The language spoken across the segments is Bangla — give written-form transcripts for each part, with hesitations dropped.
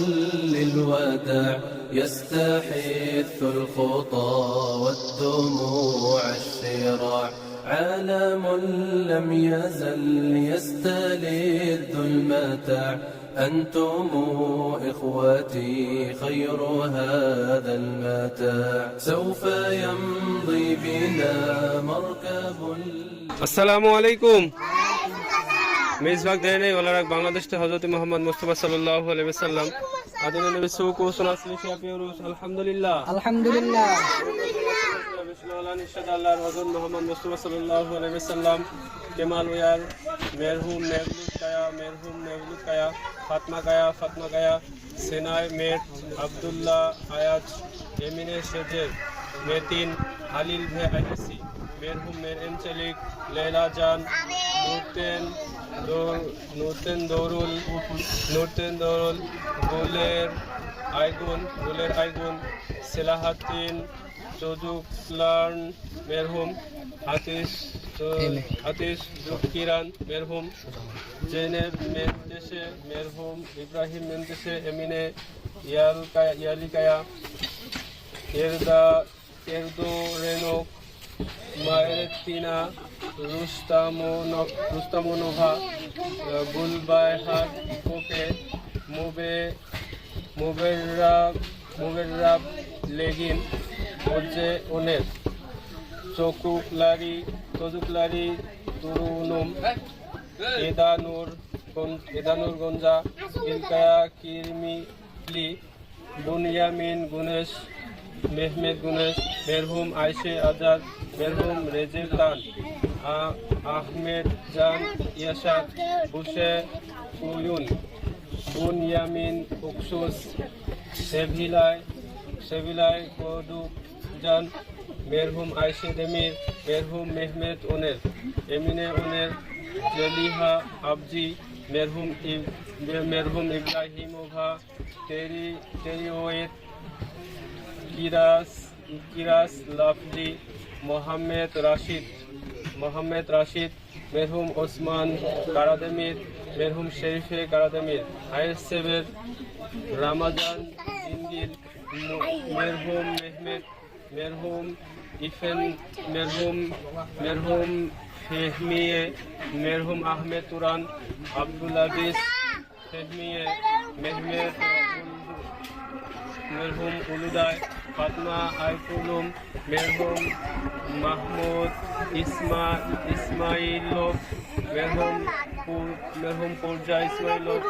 للوداع يستحث الخطى والدموع الشراع عالم لم يزل يستلذ المتاع أنتم إخوتي خير هذا المتاع سوف يمضي بنا مركب السلام عليكم মেজবাগ দেনে ওলারাক বাংলাদেশে হযরত মুহাম্মদ মুস্তাফা সাল্লাল্লাহু আলাইহি ওয়াসাল্লাম আদিন নবী সুকু সুনাসলি শাফিউরুস আলহামদুলিল্লাহ আলহামদুলিল্লাহ বিসমিল্লাহ ইনশাআল্লাহ হযরত মুহাম্মদ মুস্তাফা সাল্লাল্লাহু আলাইহি ওয়াসাল্লাম কেমাল ওয়ার মেরহুম নেবলুত কায়া ফাতমা কায়া সেনাই মেট আব্দুল্লাহ আয়াজ এমিনে সেজে মেতিন হালিল ভে আইসি মেরহুম মের এমচলিক লেলা জান নুরতেন দৌরুল গোলের আইগুন সেলাহাতিন চৌজুকলান মেরহুম হাতিস জুকিরান মেরহুম জেনেব মেন্তেসে মেরহুম ইব্রাহিম মেন্তেসে এমিনে ইয়ালিকায়া এরদো রেনক মায়েরেতিনা রুস্তামোনোভা বুলবাইহার কোকে মোবেরাব লেগিন ওজে ওনের চকুকলারি তুরুনুম এদানুর গঞ্জা ইলকায়া কিরমিলি বুনিয়ামিন মেহমেদ গুনেশ মেরহুম আয়শে আজাদ মেরহুম রেজেব খান আহমেদ জান ইয়াসার বুশে উয়ুন বুনয়ামিন উকসুস সেভিলাই কদুক জান মেরহুম আয়শে দেমির মেরহুম মেহমেদ ওনের এমিনে ওনের জলিহা আবজি মেরহুম ইব্রাহিমোভা তেরিওয়েত কিরাস লাফজি মোহাম্মদ রাশিদ মেরহুম ওসমান কারাদেমির মেরহুম শরীফে কারাদেমির হায়ের সেবের রামাজান জিন্দির মেরহুম মেহমেদ মেরহুম ইফেন মেরহুম ফেহমিয়ে মেরহুম আহমেদ তুরান আব্দুল আজিজ ফেহমিয়ে মেরহুম উলুদায় ফাতমা আইকুলুম মেরহুম মাহমুদ ইসমাইলভ মেরহুম পুরজা ইসমাইলভ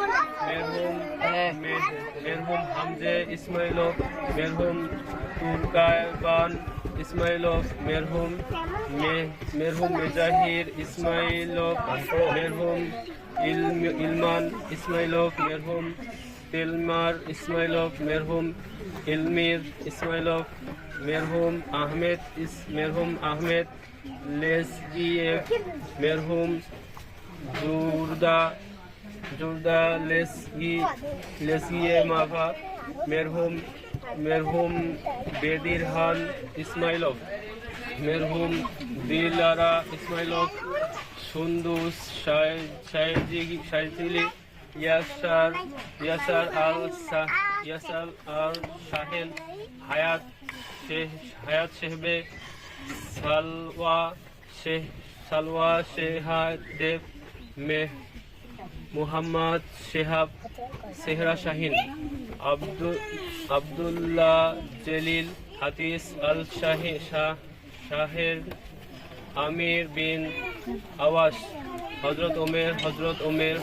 মেরহুম হামজে ইসমাইলভ মেরহুম তুরকায়বান ইসমাইলভ মেরহুম মেজাহির ইসমাইলভ মেরহুম ইলমান ইসমাইলভ মেরহুম তেলমার ইসমাইলভ মেরহুম ইলমির ইসমাইলভ মেরহুম আহমেদ লেসগিয়েভ মেরহুম জুরদা লেসগিয়ে মাভা মেরহুম বেদিরহান ইসমাইলভ মেরহুম দিলারা ইসমাইলভ সুন্দুস শাইজিলি ইয়াসার আল শাহেন হায়াত শেহবে সালওয়া শেহাদেব মুহাম্মদ সেহরা শাহিন আব্দুল্লাহ জলিল হাতিস আল শাহের আমির বিন আওয়াস হজরত ওমের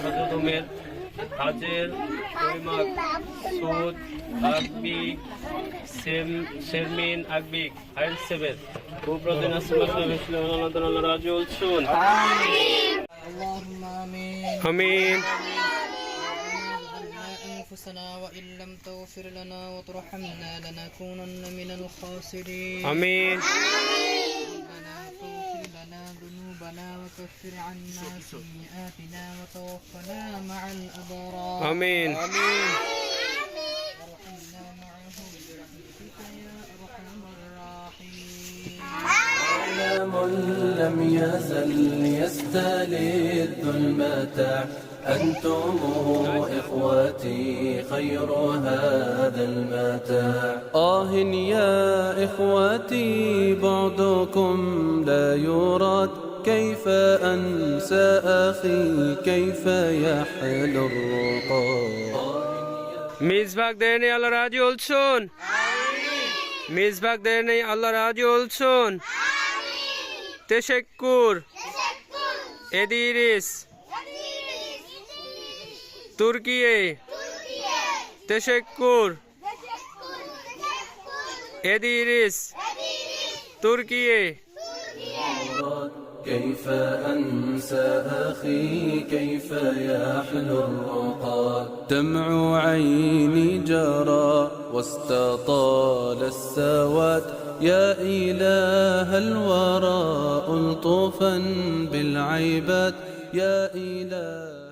হাজের কৈমাক সুদ আকবি শেরমিন আকবি হাইল সেবের কুপ্রদিন আল্লাহ রাজুল শুন আমিন أنفسنا وإن لم تغفر لنا وترحمنا لنكونن من الخاسرين آمين ربنا فاغفر لنا ذنوبنا وكفر عنا سيئاتنا وتوفنا مع الأبرار آمين وارحمنا معهم برحمتك يا أرحم الراحمين عالم لم يزل يستلذ المتاع أنتم إخوتي خير هذا المتاع. يا إخوتي بعدكم لا يراد، كيف أنسى أخي كيف يحلو الرقاد. মিসবাক দেয় নেই আল্লাহ রাজি olsun. মিসবাক দেয় নেই আল্লাহ রাজি olsun. Teşekkür. Ederiz. Türkiye. Teşekkür. Ederiz. Türkiye. كيف أنسى أخي كيف يحلو الرقاد. دمع عيني جرى واستطال السواد، يا إله الورى ألطفا بالعباد، يا إله